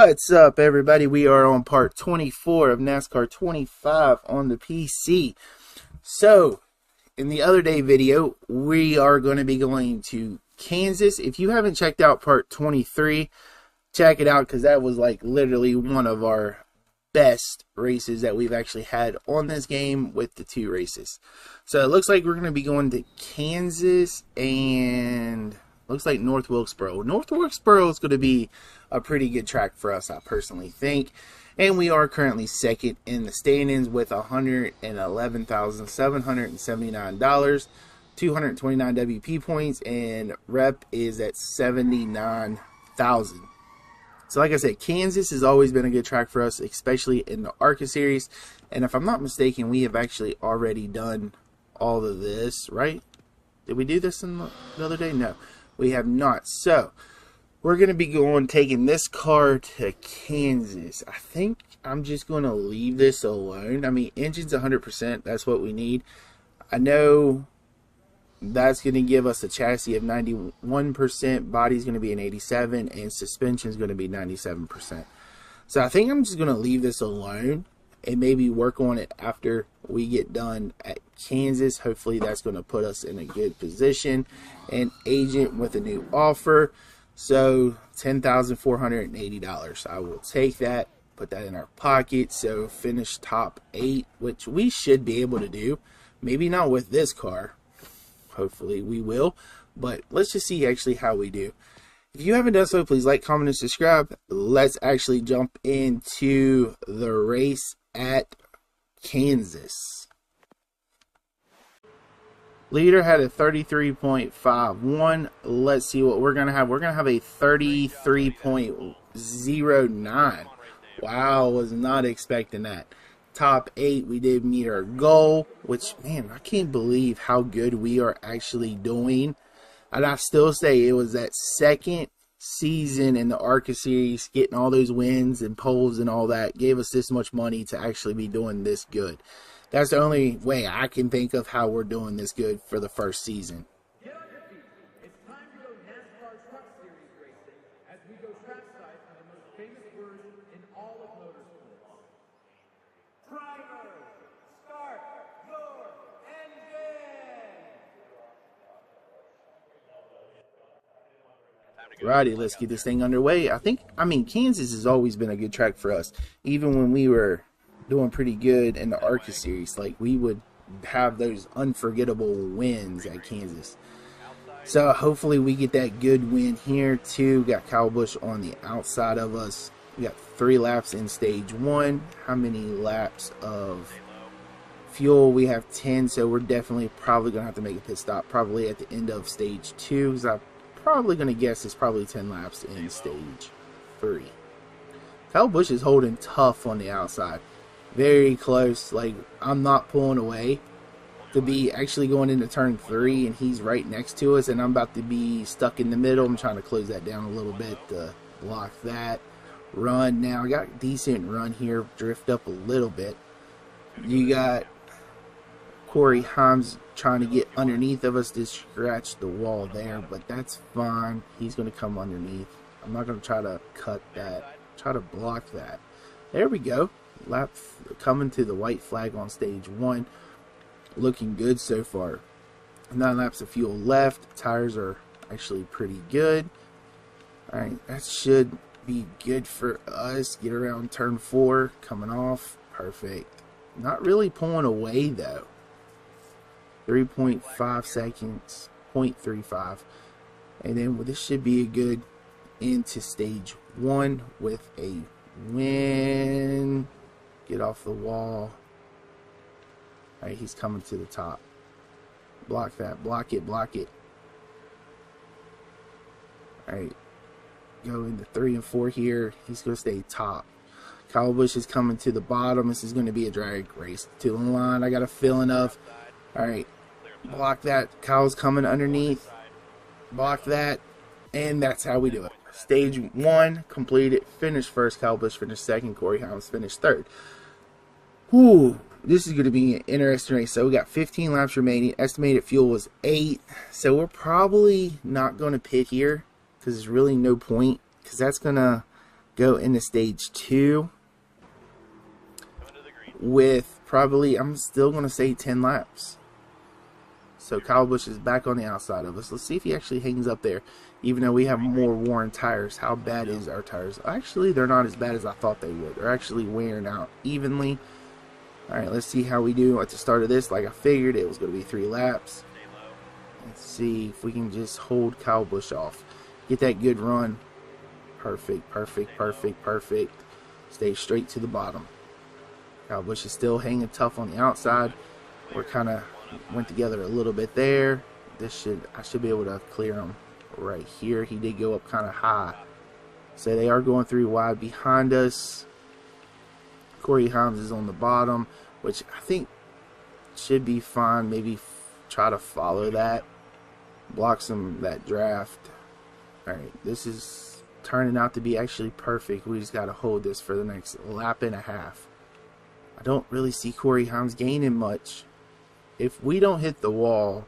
What's up, everybody? We are on part 24 of NASCAR 25 on the PC. So, in the other day video, we are going to be going to Kansas. If you haven't checked out part 23, check it out, because that was like literally one of our best races that we've actually had on this game with the two races. So it looks like we're going to be going to Kansas and looks like North Wilkesboro. North Wilkesboro is going to be a pretty good track for us, I personally think. And we are currently second in the standings with $111,779, 229 WP points, and rep is at 79,000. So like I said, Kansas has always been a good track for us, especially in the ARCA series. And if I'm not mistaken, we have actually already done all of this, right? Did we do this in the other day? No, we have not. So we're going to be taking this car to Kansas. I think I'm just going to leave this alone. I mean, engine's 100%. That's what we need. I know that's going to give us a chassis of 91%. Body's going to be an 87%. And suspension's going to be 97%. So I think I'm just going to leave this alone and maybe work on it after we get done at Kansas. Hopefully that's going to put us in a good position. And agent with a new offer. So $10,480. I will take that, put that in our pocket. So finish top 8, which we should be able to do. Maybe not with this car. Hopefully we will. But let's just see actually how we do. If you haven't done so, please like, comment, and subscribe. Let's actually jump into the race at Kansas. Leader had a 33.51. Let's see what we're going to have. We're going to have a 33.09. Wow, was not expecting that. Top 8, we did meet our goal, which, man, I can't believe how good we are actually doing. And I still say it was that second season in the ARCA series, getting all those wins and poles and all that, gave us this much money to actually be doing this good. That's the only way I can think of how we're doing this good for the first season. Get on your feet. It's time to go NASCAR Cup Series racing as we go trackside on the most famous word in all of motorsports. Driver, start your engine! Righty, let's get this thing underway. I mean, Kansas has always been a good track for us. Even when we were doing pretty good in the ARCA series, like we would have those unforgettable wins at Kansas. So hopefully we get that good win here too. We got Kyle Busch on the outside of us. We got 3 laps in stage 1. How many laps of fuel? We have 10, so we're definitely probably gonna have to make a pit stop probably at the end of stage 2, because I'm probably gonna guess it's probably 10 laps in stage 3. Kyle Busch is holding tough on the outside. Very close. Like, I'm not pulling away to be actually going into turn 3, and he's right next to us, and I'm about to be stuck in the middle. I'm trying to close that down a little bit to block that run. Now I got a decent run here, drift up a little bit. You got Corey Himes trying to get underneath of us to scratch the wall there, but that's fine. He's going to come underneath. I'm not going to try to cut that, try to block that. There we go. Lap coming to the white flag on stage 1. Looking good so far. 9 laps of fuel left. Tires are actually pretty good. Alright, that should be good for us. Get around turn 4. Coming off. Perfect. Not really pulling away though. 3.5 seconds. 0.35. And then this should be a good into stage 1 with a win. Get off the wall. Alright, he's coming to the top. Block that. Block it. Block it. Alright. Go into 3 and 4 here. He's going to stay top. Kyle Busch is coming to the bottom. This is going to be a drag race to the line. I got a feeling of. Alright. Block that. Kyle's coming underneath. Block that. And that's how we do it. Stage 1 completed. Finished first. Kyle Busch finished second. Corey Himes finished third. Whew. This is going to be an interesting race. So we got 15 laps remaining. Estimated fuel was 8. So we're probably not going to pit here, because there's really no point, because that's going to go into stage 2 with probably, I'm still going to say 10 laps. So Kyle Busch is back on the outside of us. Let's see if he actually hangs up there. Even though we have more worn tires, how bad is our tires? Actually, they're not as bad as I thought they would. They're actually wearing out evenly. Alright, let's see how we do at the start of this. Like I figured, it was going to be 3 laps. Let's see if we can just hold Kyle Busch off. Get that good run. Perfect, perfect, perfect, perfect. Stay straight to the bottom. Kyle Busch is still hanging tough on the outside. We're kind of went together a little bit there. I should be able to clear him right here. He did go up kind of high. So they are going 3 wide behind us. Corey Himes is on the bottom, which I think should be fine. Maybe try to follow that. Block that draft. Alright, this is turning out to be actually perfect. We just got to hold this for the next lap and a half. I don't really see Corey Himes gaining much. If we don't hit the wall,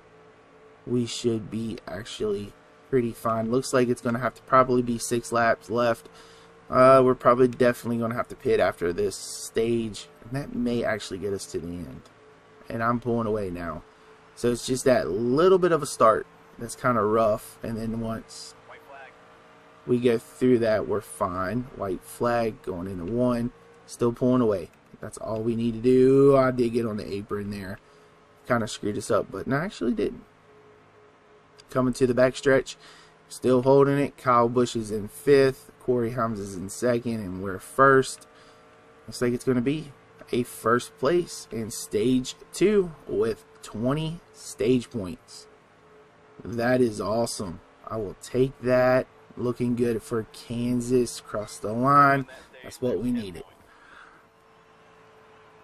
we should be actually pretty fine. Looks like it's going to have to probably be 6 laps left. We're probably definitely going to have to pit after this stage. And that may actually get us to the end. And I'm pulling away now. So it's just that little bit of a start that's kind of rough. And then once we go through that, we're fine. White flag going into 1. Still pulling away. That's all we need to do. I did get on the apron there. Kind of screwed us up, but no, actually didn't. Coming to the backstretch. Still holding it. Kyle Busch is in 5th. Corey Himes is in 2nd, and we're 1st. Looks like it's going to be a 1st place in stage 2 with 20 stage points. That is awesome. I will take that. Looking good for Kansas. Across the line. That's what we needed.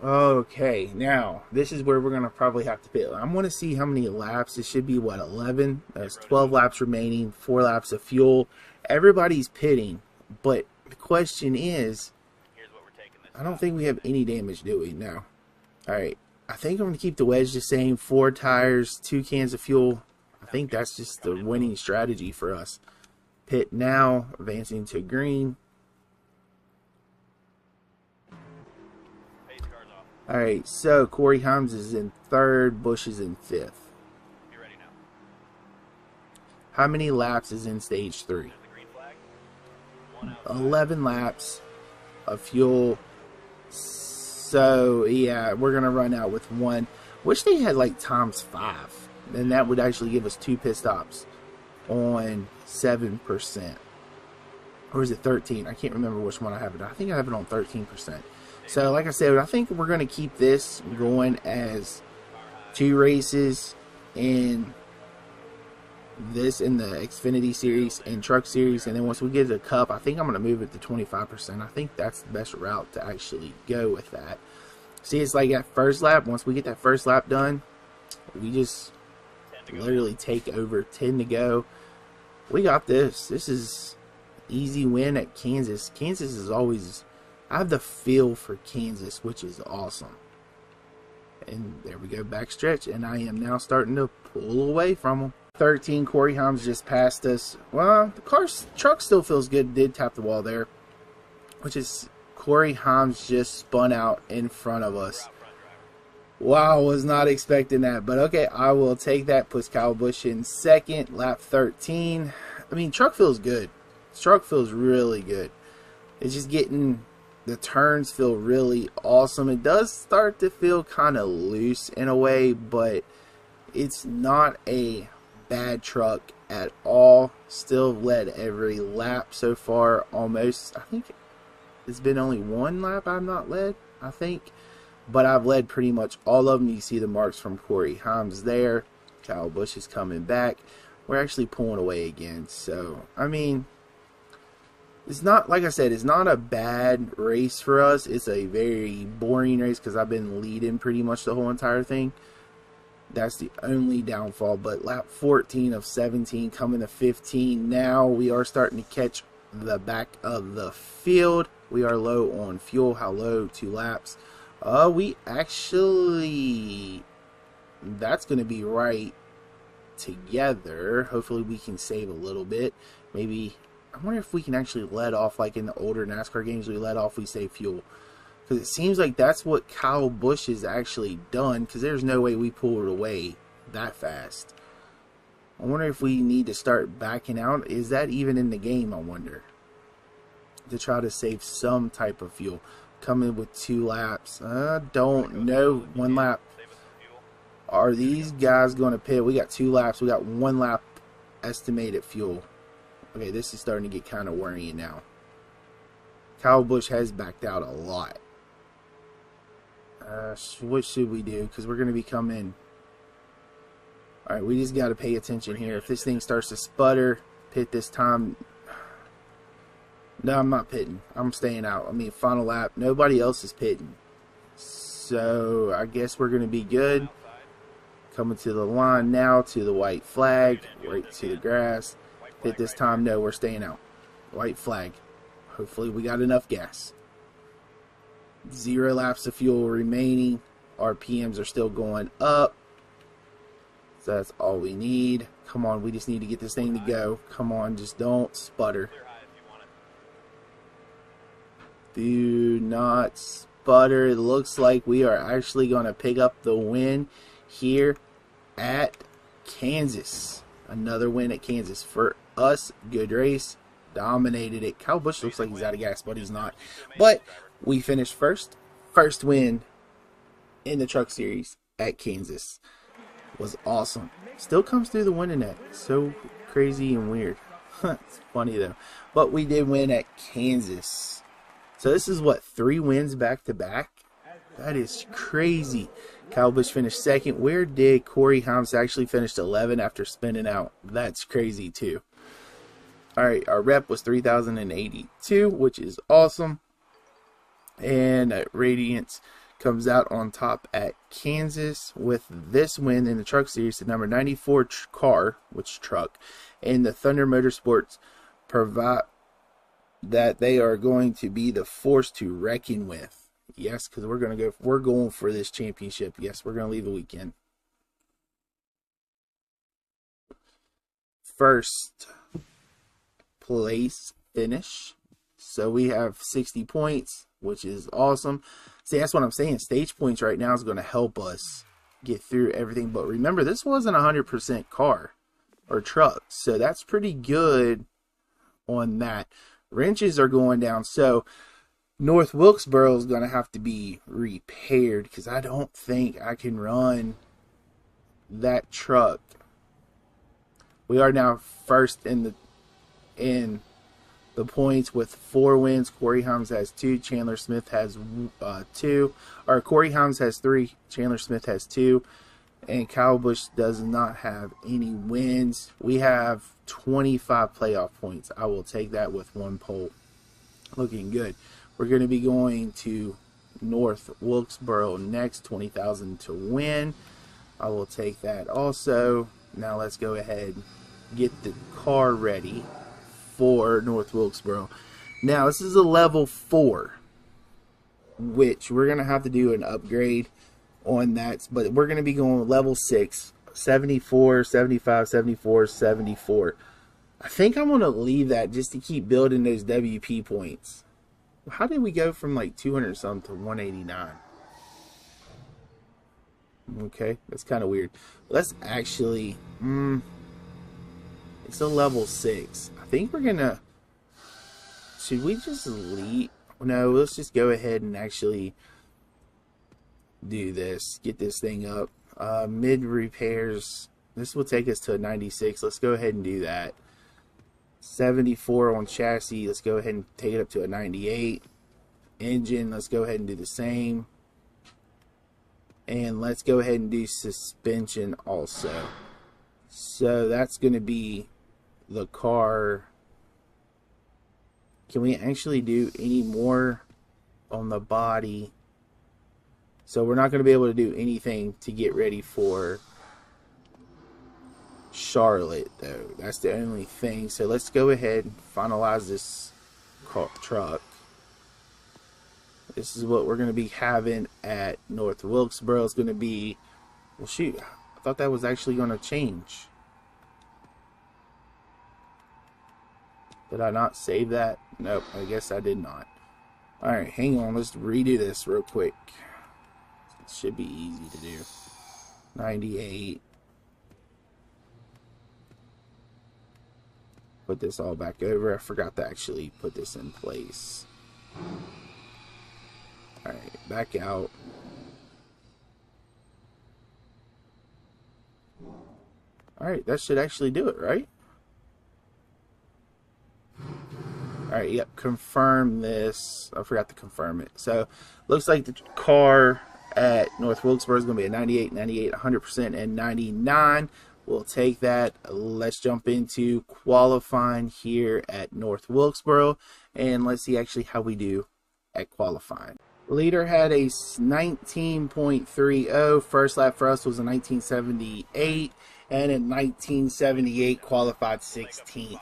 Okay, now this is where we're going to probably have to pit. I'm going to see how many laps. It should be, what, 11? There's 12 laps remaining, 4 laps of fuel. Everybody's pitting, but the question is, I don't think we have any damage, do we? No. Alright, I think I'm going to keep the wedge the same. 4 tires, 2 cans of fuel. I think that's just the winning strategy for us. Pit now, advancing to green. Alright, so Corey Himes is in 3rd, Busch is in 5th. You ready now? How many laps is in stage 3? 11 laps of fuel. So, yeah, we're going to run out with 1. Wish they had like ×5. Then that would actually give us 2 pit stops on 7%. Or is it 13? I can't remember which one I have it. I think I have it on 13%. So, like I said, I think we're going to keep this going as 2 races in this, in the Xfinity Series and Truck Series. And then once we get to the Cup, I think I'm going to move it to 25%. I think that's the best route to actually go with that. See, it's like that first lap. Once we get that first lap done, we just literally take over. 10 to go. We got this. This is easy win at Kansas. Kansas is always... I have the feel for Kansas, which is awesome. And there we go, backstretch. And I am now starting to pull away from them. 13, Corey Himes just passed us. Well, the truck still feels good. Did tap the wall there. Which is, Corey Himes just spun out in front of us. Wow, was not expecting that. But okay, I will take that. Puts Kyle Busch in 2nd, lap 13. I mean, truck feels good. Truck feels really good. It's just getting... The turns feel really awesome. It does start to feel kind of loose in a way, but it's not a bad truck at all. Still led every lap so far, almost. I think it's been only 1 lap I've not led, I think. But I've led pretty much all of them. You see the marks from Corey Himes there. Kyle Busch is coming back. We're actually pulling away again. So, I mean... It's not, like I said, it's not a bad race for us. It's a very boring race because I've been leading pretty much the whole entire thing. That's the only downfall. But lap 14 of 17 coming to 15. Now we are starting to catch the back of the field. We are low on fuel. How low? 2 laps. We actually... That's going to be right together. Hopefully we can save a little bit. Maybe... I wonder if we can actually let off, like in the older NASCAR games, we save fuel. Because it seems like that's what Kyle Busch has actually done, because there's no way we pulled away that fast. I wonder if we need to start backing out. Is that even in the game, I wonder? To try to save some type of fuel. Coming with 2 laps. Don't know. 1 lap. Are these guys going to pit? We got 2 laps. We got 1 lap estimated fuel. Okay, this is starting to get kind of worrying now. Kyle Busch has backed out a lot. What should we do? Because we're going to be coming. Alright, we just got to pay attention here. If this thing starts to sputter, pit this time. No, I'm not pitting. I'm staying out. I mean, final lap. Nobody else is pitting. So, I guess we're going to be good. Coming to the line now, to the white flag. Right to the grass. Pit this time. No, we're staying out. White flag. Hopefully we got enough gas. 0 laps of fuel remaining. RPMs are still going up. So that's all we need. Come on, we just need to get this thing to go. Come on, just don't sputter. Do not sputter. It looks like we are actually going to pick up the win here at Kansas. Another win at Kansas for us. Good race. Dominated it. Kyle Busch looks like he's out of gas, but he's not. But we finished first. First win in the Truck Series at Kansas. Was awesome. Still comes through the winning net. So crazy and weird. It's funny though. But we did win at Kansas. So this is what, 3 wins back to back? That is crazy. Kyle Busch finished second. Where did Corey Haim actually finish 11 after spinning out? That's crazy too. Alright, our rep was 3,082, which is awesome. And Radiance comes out on top at Kansas with this win in the Truck Series, the number 94 car, which truck, and the Thunder Motorsports provide that they are going to be the force to reckon with. Yes, because we're going for this championship. Yes, we're going to leave the weekend. First place finish. So we have 60 points, which is awesome. See, that's what I'm saying. Stage points right now is going to help us get through everything. But remember, this wasn't a 100% car or truck. So that's pretty good on that. Wrenches are going down. So North Wilkesboro is going to have to be repaired because I don't think I can run that truck. We are now first in the points with 4 wins. Corey Haim has 2. Chandler Smith has 2. Or Corey Haim has 3. Chandler Smith has 2. And Kyle Busch does not have any wins. We have 25 playoff points. I will take that with 1 pole. Looking good. We're going to be going to North Wilkesboro next. 20,000 to win. I will take that also. Now let's go ahead and get the car ready for North Wilkesboro. Now this is a level 4, which we're going to have to do an upgrade on that, but we're going to be going level 6, 74, 75, 74, 74. I think I'm going to leave that just to keep building those WP points. How did we go from like 200 something to 189? Okay, that's kind of weird. Let's actually it's a level 6. I think we're gonna, should we just leave? No, let's just go ahead and actually do this. Get this thing up. Mid repairs. This will take us to a 96. Let's go ahead and do that. 74 on chassis. Let's go ahead and take it up to a 98. Engine. Let's go ahead and do the same. And let's go ahead and do suspension also. So that's going to be the car. Can we actually do any more on the body? So we're not going to be able to do anything to get ready for Charlotte, though. That's the only thing. So let's go ahead and finalize this truck. This is what we're going to be having at North Wilkesboro. It's going to be, well, shoot, I thought that was actually going to change. Did I not save that? Nope, I guess I did not. Alright, hang on. Let's redo this real quick. It should be easy to do. 98. Put this all back over. I forgot to actually put this in place. Alright, back out. Alright, that should actually do it, right? Alright, yep, confirm this. I forgot to confirm it. So, looks like the car at North Wilkesboro is going to be a 98, 98, 100%, and 99. We'll take that. Let's jump into qualifying here at North Wilkesboro, and let's see actually how we do at qualifying. Leader had a 19.30. First lap for us was a 1978, and in 1978 qualified 16th.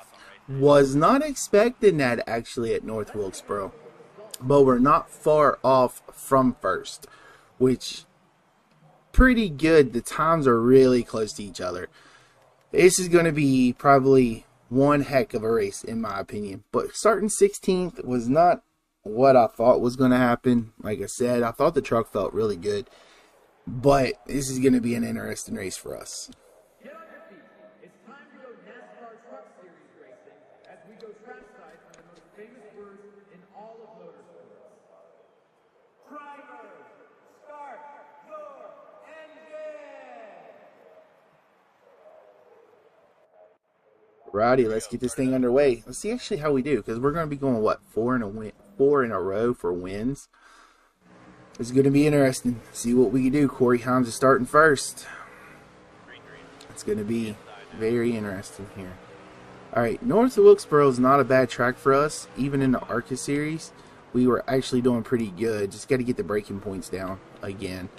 Was not expecting that actually at North Wilkesboro, but we're not far off from first, which pretty good. The times are really close to each other. This is going to be probably one heck of a race in my opinion, but starting 16th was not what I thought was going to happen. Like I said, I thought the truck felt really good, but this is going to be an interesting race for us. Get on your feet. It's time to go NASCAR Cup Series racing as we go trackside on the most famous words in all of motorsports. Primer, start your engine! Righty, let's get this thing underway. Let's see actually how we do, because we're going to be going, what, 4 in a row for wins. It's going to be interesting. See what we can do. Corey Himes is starting first. It's going to be very interesting here. Alright, North Wilkesboro is not a bad track for us. Even in the ARCA series, we were actually doing pretty good. Just got to get the braking points down again.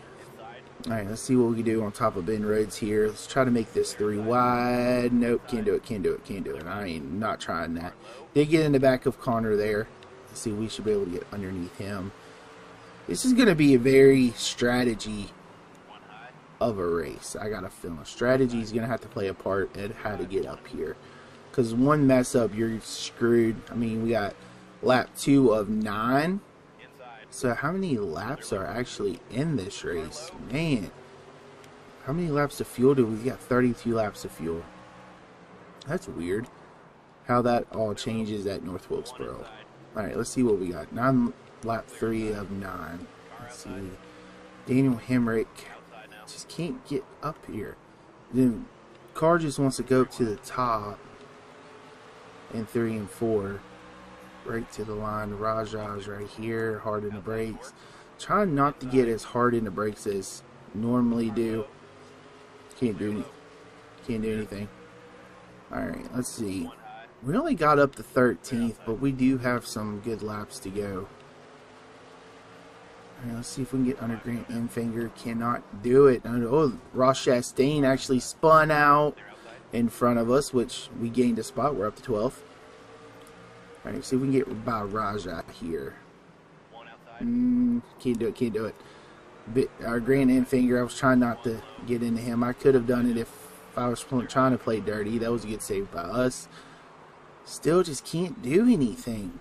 Alright, let's see what we can do on top of Ben Rhodes here. Let's try to make this 3 wide. Nope, can't do it, can't do it, can't do it. I ain't not trying that. Did get in the back of Connor there. Let's see, we should be able to get underneath him. This is going to be a very strategy of a race. I got a feeling strategy is going to have to play a part in how to get up here. Because one mess up, you're screwed. I mean, we got lap 2 of 9. So how many laps are actually in this race? Man, how many laps of fuel do we got? 32 laps of fuel. That's weird how that all changes at North Wilkesboro. Alright, let's see what we got. Lap 3 of 9. Let's see. Daniel Hemrick just can't get up here. Then car just wants to go up to the top in 3 and 4. Right to the line. Rajah's right here. Hard in the brakes. Trying not to get as hard in the brakes as normally do. Can't do anything. Alright, let's see. We only got up to 13th, but we do have some good laps to go. Alright, let's see if we can get under Grant Enfinger. Cannot do it. Oh, Ross Chastain actually spun out in front of us, which we gained a spot. We're up to 12th. Alright, let's see if we can get by Rajah here. Can't do it, can't do it. Our Grant Enfinger, I was trying not to get into him. I could have done it if I was trying to play dirty. That was a good save by us. Still just can't do anything.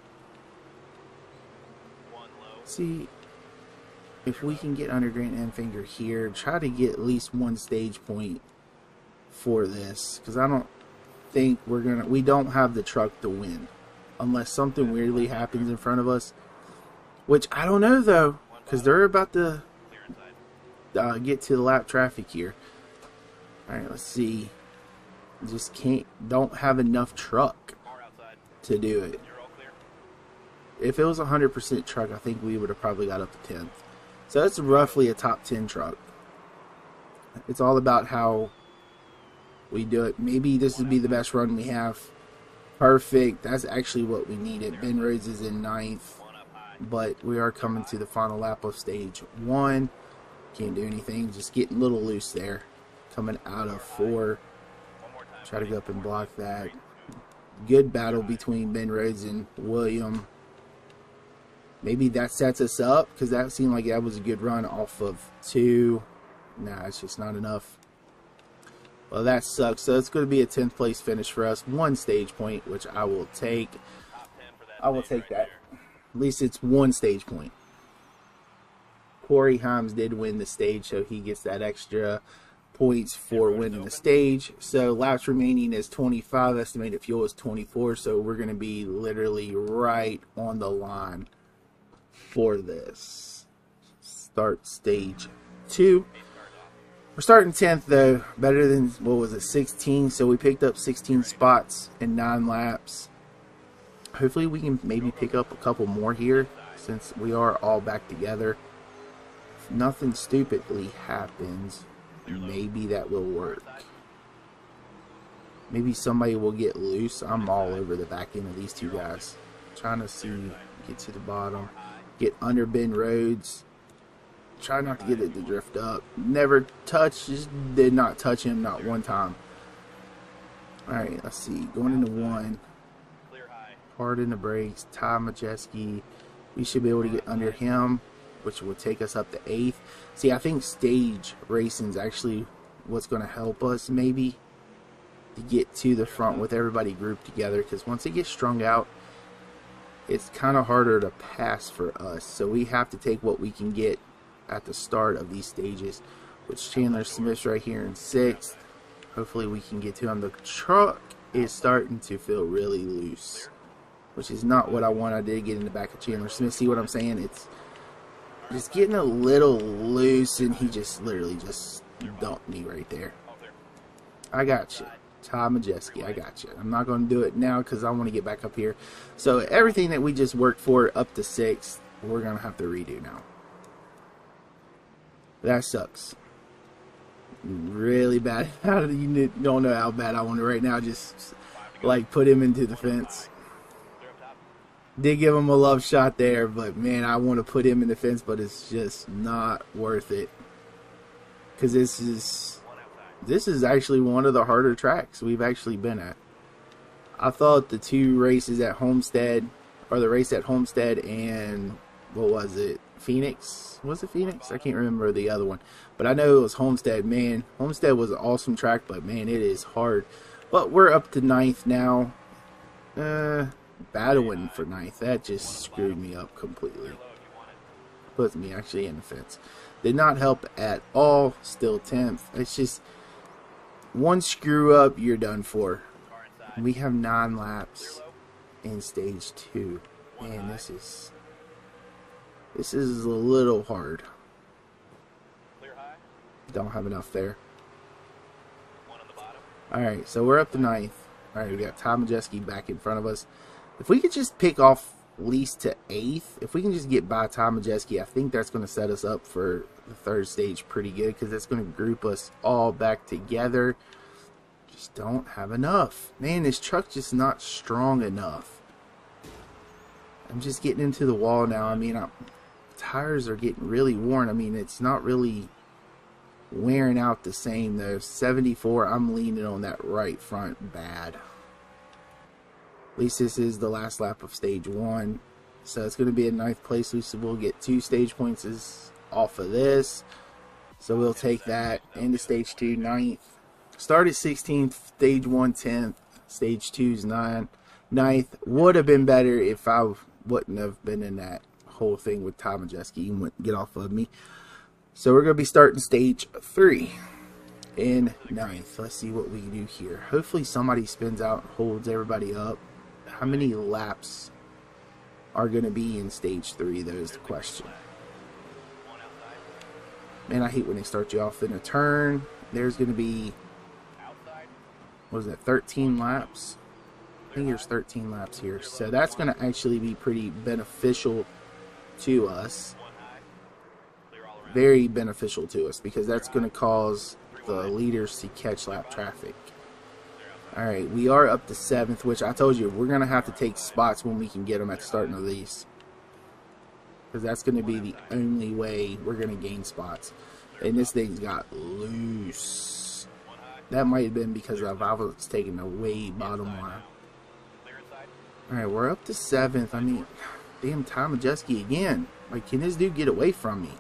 See if we can get under Grant Enfinger here. Try to get at least one stage point for this, because I don't think we don't have the truck to win unless something weirdly happens in front of us, which I don't know though, because they're about to get to the lap traffic here. Alright, let's see. Just don't have enough truck to do it. If it was a 100% truck, I think we would have probably got up to 10th. So that's roughly a top 10 truck. It's all about how we do it. Maybe this would be the best run we have. Perfect. That's actually what we needed. Ben Rhodes is in 9th, but we are coming to the final lap of stage 1. Can't do anything. Just getting a little loose there. Coming out of 4. Try to go up and block that. Good battle between Ben Rhodes and William. Maybe that sets us up, because that seemed like that was a good run off of 2. Nah, it's just not enough. Well, that sucks. So it's going to be a 10th place finish for us. 1 stage point, which I will take. I will take that. At least it's 1 stage point. Corey Himes did win the stage, so he gets that extra points for winning the stage. So laps remaining is 25. Estimated fuel is 24. So we're going to be literally right on the line for this. Start stage 2. We're starting 10th though, better than, what was it, 16. So we picked up 16 spots in 9 laps. Hopefully we can maybe pick up a couple more here since we are all back together. If nothing stupidly happens, maybe that will work. Maybe somebody will get loose. I'm all over the back end of these two guys. Trying to see, get to the bottom, get under bend roads. Try not to get it to drift up. Never touch, just did not touch him, not one time. Alright, let's see. Going into 1. Hard in the brakes. Ty Majeski. We should be able to get under him, which will take us up to 8th. See, I think stage racing is actually what's going to help us maybe to get to the front with everybody grouped together, because once it gets strung out, it's kind of harder to pass for us. So we have to take what we can get at the start of these stages, which Chandler Smith's right here in 6th. Hopefully we can get to him. The truck is starting to feel really loose, which is not what I want. I did get in the back of Chandler Smith. See what I'm saying? It's just getting a little loose, and he just literally just dumped me right there. I got you, Ty Majeski. I got you. I'm not going to do it now because I want to get back up here. So everything that we just worked for up to 6th, we're going to have to redo now. That sucks. Really bad. You don't know how bad I want it right now. Just like put him into the fence. Did give him a love shot there, but man, I want to put him in the fence, but it's just not worth it. Because this is actually one of the harder tracks we've actually been at. I thought the 2 races at Homestead, or the race at Homestead and what was it? Phoenix? Was it Phoenix? I can't remember the other one. But I know it was Homestead. Man, Homestead was an awesome track, but man, it is hard. But we're up to 9th now. Battling for 9th. That just screwed me up completely. Puts me actually in the fence. Did not help at all. Still 10th. It's just one screw up, you're done for. We have 9 laps in stage 2. Man, this is a little hard. Don't have enough there. Alright, so we're up to 9th. Alright, we got Ty Majeski back in front of us. If we could just pick off least to 8th, if we can just get by Ty Majeski, I think that's going to set us up for the 3rd stage pretty good, because that's going to group us all back together. Just don't have enough. Man, this truck's just not strong enough. I'm just getting into the wall now. I mean, tires are getting really worn. I mean, it's not really wearing out the same though. 74, I'm leaning on that right front bad. At least this is the last lap of stage 1, so it's going to be in 9th place. We'll get 2 stage points off of this, so we'll take that into stage 2. 9th, started 16th, stage 1 10th, stage 2's 9th. Would have been better if I wouldn't have been in that whole thing with Ty Majeski. He wouldn't get off of me. So we're going to be starting stage 3 in 9th. Let's see what we can do here. Hopefully somebody spins out and holds everybody up. How many laps are going to be in stage 3? That is the question. Man, I hate when they start you off in a turn. There's going to be, what is that, 13 laps? I think there's 13 laps here. So that's going to actually be pretty beneficial to us. Very beneficial to us, because that's going to cause the leaders to catch lap traffic. Alright, we are up to 7th, which I told you, we're going to have to take spots when we can get them at the starting of these. Because that's going to be the only way we're going to gain spots. And this thing's got loose. That might have been because I was taking the way bottom line. Alright, we're up to 7th. I mean, damn, Ty Majeski again. Like, can this dude get away from me?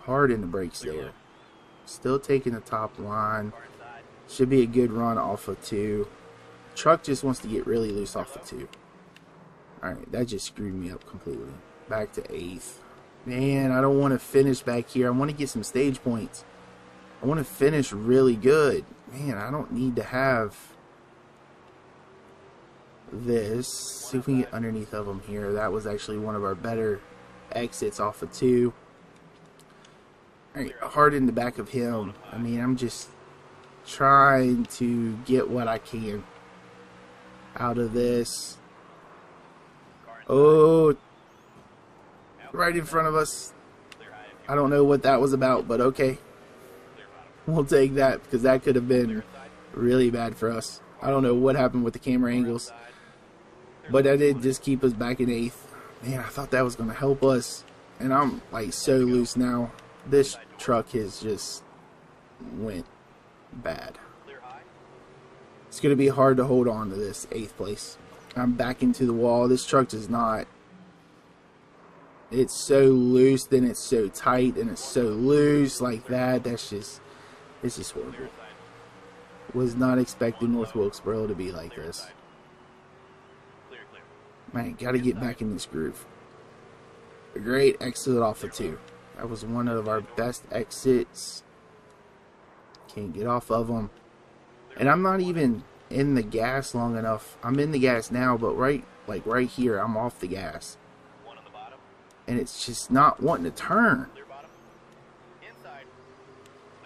Hard in the brakes there. Still taking the top line. Should be a good run off of 2. Truck just wants to get really loose off of 2. Alright, that just screwed me up completely. Back to 8th. Man, I don't want to finish back here. I want to get some stage points. I want to finish really good. Man, I don't need to have this. See if we can get underneath of them here. That was actually one of our better exits off of 2. Alright, hard in the back of him. I mean, I'm just trying to get what I can out of this. Oh, right in front of us. I don't know what that was about, but okay. We'll take that, because that could have been really bad for us. I don't know what happened with the camera angles, but that did just keep us back in 8th. Man, I thought that was going to help us, and I'm like so loose now. This truck has just went bad. It's going to be hard to hold on to this 8th place. I'm back into the wall. This truck does not. It's so loose, then it's so tight, and it's so loose like that. That's just, it's just horrible. Was not expecting North Wilkesboro to be like this. Man, got to get back in this groove. A great exit off of 2. That was one of our best exits. Can't get off of them. And I'm not even in the gas long enough. I'm in the gas now, but right here, I'm off the gas. And it's just not wanting to turn.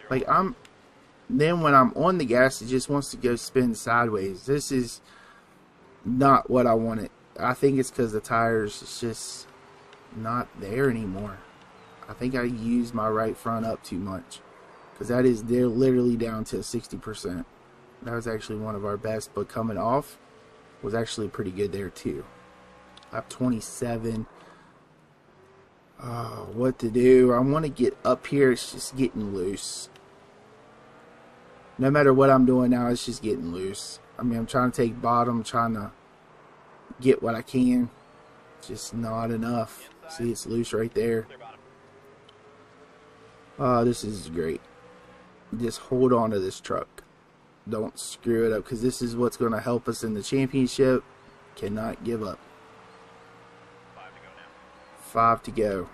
Like, then when I'm on the gas, it just wants to go spin sideways. This is not what I wanted. I think it's because the tires is just not there anymore. I think I used my right front up too much, because they're literally down to 60%. That was actually one of our best, but coming off was actually pretty good there too. Lap 27. What to do? I want to get up here. It's just getting loose. No matter what I'm doing now, it's just getting loose. I mean, I'm trying to take bottom, trying to get what I can. Just not enough. See, it's loose right there. This is great. Just hold on to this truck. Don't screw it up, because this is what's going to help us in the championship. Cannot give up. 5 to go.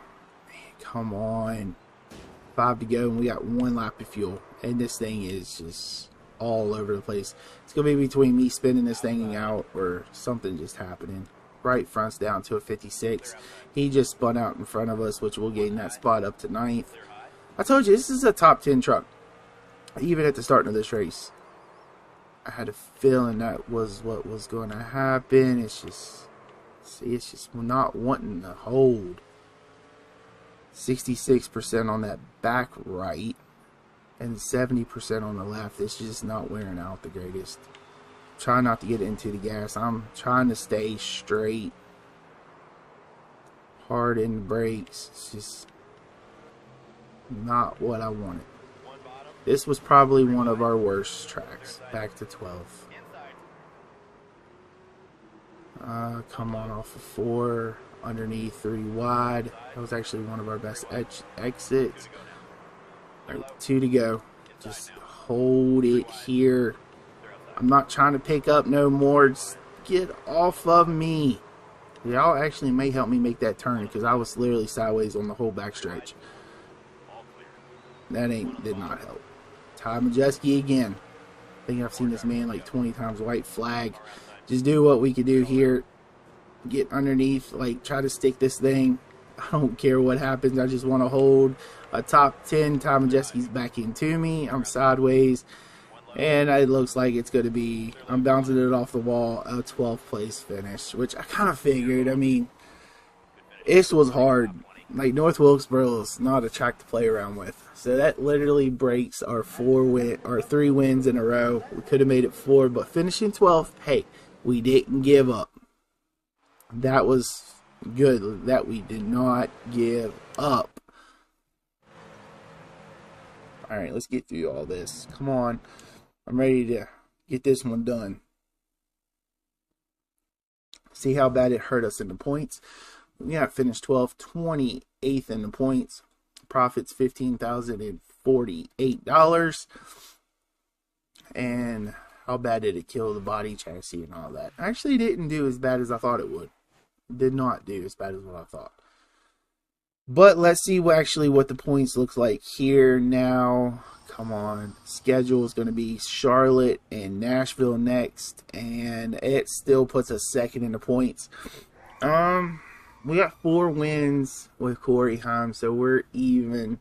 Man, come on. 5 to go, and we got 1 lap of fuel. And this thing is just all over the place. It's going to be between me spinning this thing out or something just happening. Right front's down to a 56. He just spun out in front of us, which will gain that spot up to 9th. I told you, this is a top 10 truck. Even at the start of this race, I had a feeling that was what was going to happen. It's just, see, it's just not wanting to hold. 66% on that back right and 70% on the left. It's just not wearing out the greatest. Trying not to get into the gas. I'm trying to stay straight. Hard in the brakes. It's just not what I wanted. This was probably one of our worst tracks. Back to 12. Come on off of 4. Underneath 3 wide. That was actually one of our best exits. Right, 2 to go. Just hold it here. I'm not trying to pick up no more. Just get off of me. Y'all actually may help me make that turn, because I was literally sideways on the whole backstretch. That did not help. Ty Majeski again. I think I've seen this man like 20 times. White flag. Just do what we could do here. Get underneath, like try to stick this thing. I don't care what happens. I just want to hold a top 10. Ty Majeski's back into me. I'm sideways. And it looks like it's going to be, I'm bouncing it off the wall, a 12th place finish, which I kind of figured. I mean, this was hard. Like, North Wilkesboro is not a track to play around with. So that literally breaks our 3 wins in a row. We could have made it 4, but finishing 12th, hey, we didn't give up. That was good that we did not give up. Alright, let's get through all this. Come on. I'm ready to get this one done. See how bad it hurt us in the points. We got finished 12th, 28th in the points. Profits $15,048. And how bad did it kill the body chassis and all that? Actually, didn't do as bad as I thought it would. Did not do as bad as what I thought. But let's see what the points look like here now. Come on. Schedule is going to be Charlotte and Nashville next. And it still puts us second in the points. We got 4 wins with Corey Heim, so we're even.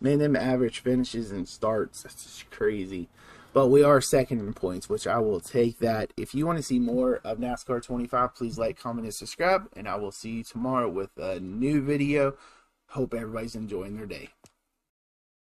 Man, them average finishes and starts, that's just crazy. But we are second in points, which I will take that. If you want to see more of NASCAR 25, please like, comment, and subscribe. And I will see you tomorrow with a new video. Hope everybody's enjoying their day.